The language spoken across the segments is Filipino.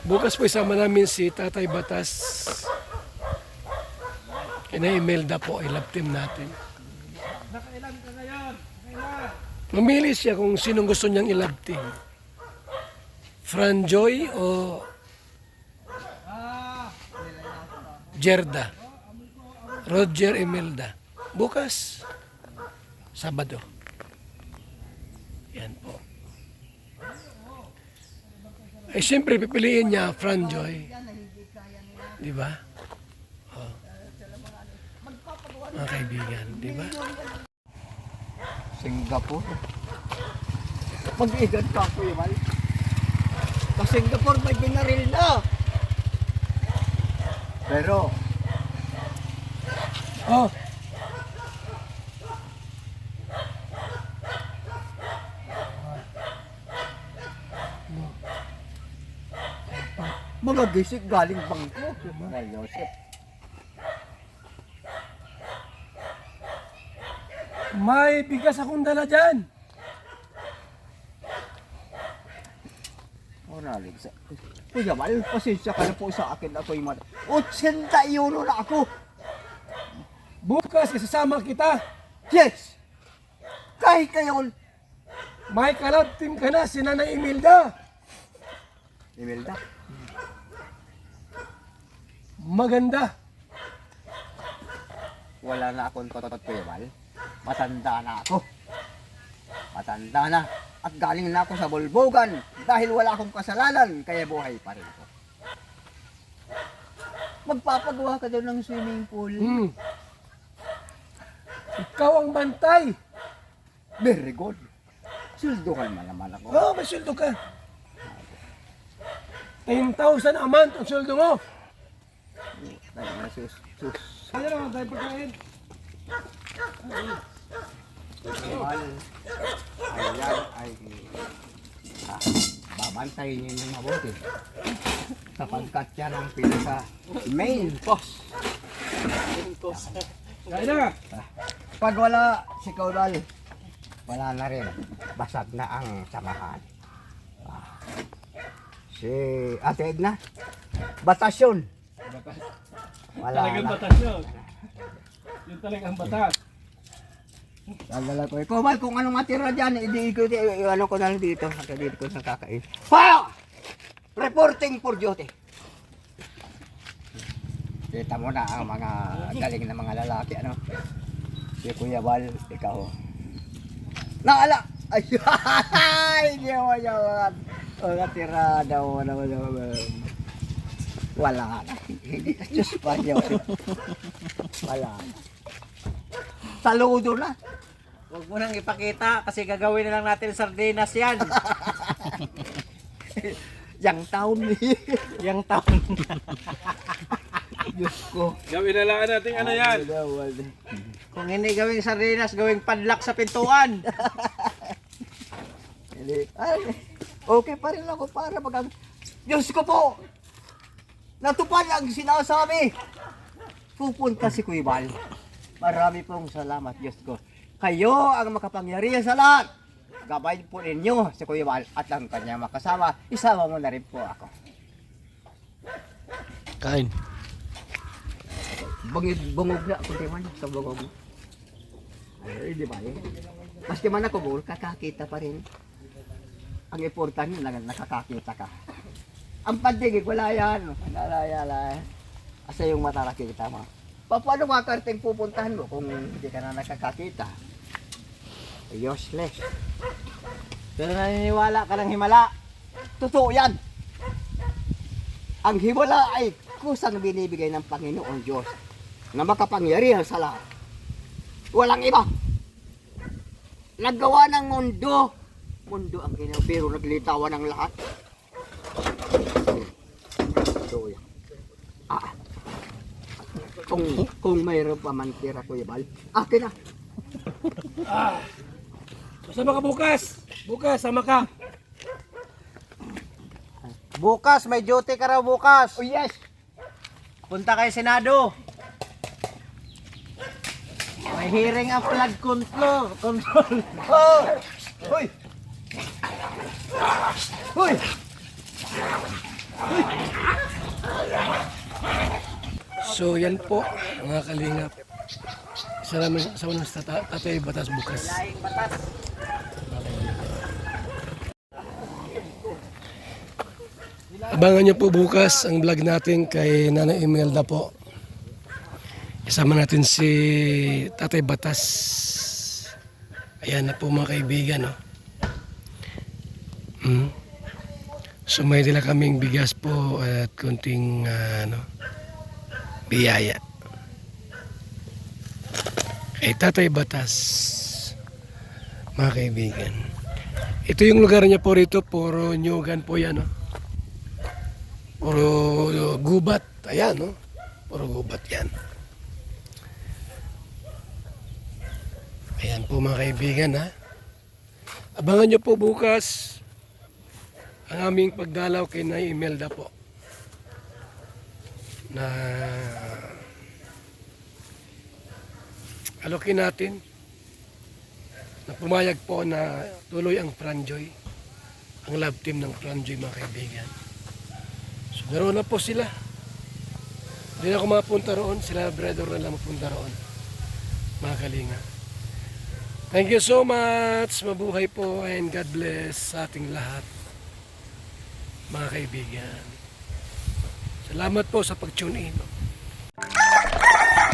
Bukas po isama namin si Tatay Batas. Ina-Imelda po, i-love team natin. Nakailan ka ngayon? Nakailan? Mamili siya kung sinong gusto niyang i-love team. Franjoy o Jerda. Roger Imelda. Bukas, Sabado. Yan po. Eh, siyempre, pipiliin niya Franjoy. Di ba? Oh. Mga kaibigan, di ba? Singapore. Mag-igan pa ako yun. Sa Singapore may binaril na. Pero, Oh, mga gisik galing bangko. Mga Joseph. may bigas akong dala dyan. Oralig sa... Kuya Mal, pasensya ka na po sa akin. Ako'y 81 na ako. Bukas, isasama kita. Yes! Kahit ngayon, May kalab team ka na, si Nanay Imelda. Imelda, Maganda. wala na akong totot, Kuya Mal. Matanda na ako. Matanda na. At galing na ako sa bulbugan dahil wala akong kasalanan, kaya buhay pa rin ako. Magpapagawa ka daw ng swimming pool. Ikaw ang bantay. Very good. Silduhan mo naman ako. Oh, may sweldo ka. 10,000 a month ang sweldo mo. Dahil na sus. Ano naman tayo pagkain? Mal. Ayan ay babantayin niyo yung mabuti. Sapagkat yan ang pinaka main boss. Kain na. Pag wala si Kaudal, wala na rin. Basag na ang samahan. Si Ate Edna, batas yun. Wala Talagang na. batas yun. Yun talagang batas. Lalala ko. Ikaw Mal, kung anong matira dyan, ano ko na lang dito. Dito ko nakakain. Fire! Reporting for duty. Kita mo na ang mga galing na mga lalaki, ano? Si Kuya Bal, ikaw. Naala! Ay! Hindi mo yawan. Mga tirada mo naman. Wala na. Hindi na Diyos pa niyo. Wala na. Saludo na. Huwag mo nang ipakita kasi gagawin na lang natin sardinas yan. Yang taon Yang taon. Diyos ko. Gawin na lang natin ano yan. Kung hindi gawing sardinas, gawing padlock sa pintuan. Okay pa rin ako para mag... Diyos ko po! Natupad ang sinasabi! Pupunta si Kuya Bal. Marami pong salamat, Diyos ko. Kayo ang makapangyarihan sa lahat. Gabay po ninyo si Kuya Bal at ang kanyang makasama. Isama mo na rin po ako. Kain. Bungog na ako, di man, sa bungog. Ay, di ba eh? Maski man ako, bul, kakakita pa rin. Ang importante lang, nakakakita ka. Ang pandigig, wala yan. Wala. Asa yung mata nakikita mo. Paano makarting pupuntahan mo kung hindi ka na nakakakita? Useless. Pero naniniwala ka ng himala. Totoo yan. Ang himala ay kusang binibigay ng Panginoon Diyos na makapangyarihan sa lahat. Walang iba. Naggawa ng mundo. Mundo ang ginawa, pero naglitawan ng lahat. Totoo yan. Kung mayroon pa man tira, Kuya Bal, akin na. Sama ka bukas. Bukas, sama ka. Bukas, may duty ka raw bukas. Oh yes! Punta kay Senado. May hearing ang flood control. Oh! Hoy! Hoy! So yan po mga kalingap. Isa namin sa unang Tatay Batas bukas. Laing batas. Abangan nyo po bukas ang vlog natin kay Nanay Imelda po. Kasama natin si Tatay Batas. Ayan na po mga kaibigan. No? So may dila kaming bigas po at kunting biyaya. Kay Tatay Batas. Mga kaibigan. Ito yung lugar niya po rito. Puro nyugan po yan. No? Puro gubat. Ayan, no? Puro gubat yan. Ayan po mga kaibigan, ha? Abangan nyo po bukas ang aming pagdalaw kay Nay Imelda po. Na alokin natin na pumayag po na tuloy ang Franjoy. Ang love team ng Franjoy mga kaibigan. So, naroon na po sila. Hindi na ako mapunta roon. Sila brother na lang mapunta roon. Mga kalinga. Thank you so much. Mabuhay po and God bless sa ating lahat. Mga kaibigan. Salamat po sa pag-tune in.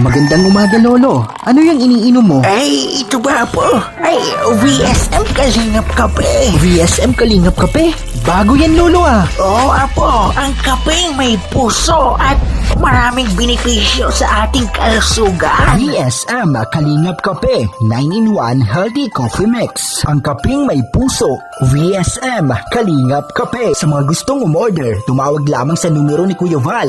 Magandang umaga, Lolo. Ano yung iniinom mo? Ay, ito ba po? Ay, VSM Kalingap Kape. VSM Kalingap Kape? Bago yan, Lolo ah. Oo, apo. Ang kapeng may puso at maraming benepisyo sa ating kalusugan. VSM Kalingap Kape 9-in-1 Healthy Coffee Mix. Ang kapeng may puso. VSM Kalingap Kape. Sa mga gustong umorder, tumawag lamang sa numero ni Kuya Val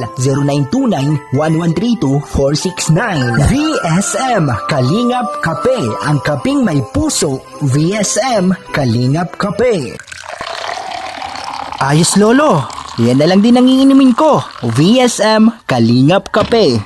0929-1132-469. VSM Kalingap Kape. Ang kapeng may puso. VSM Kalingap Kape. Ayos, Lolo. Yan na lang din ang iinumin ko. VSM Kalingap Kape.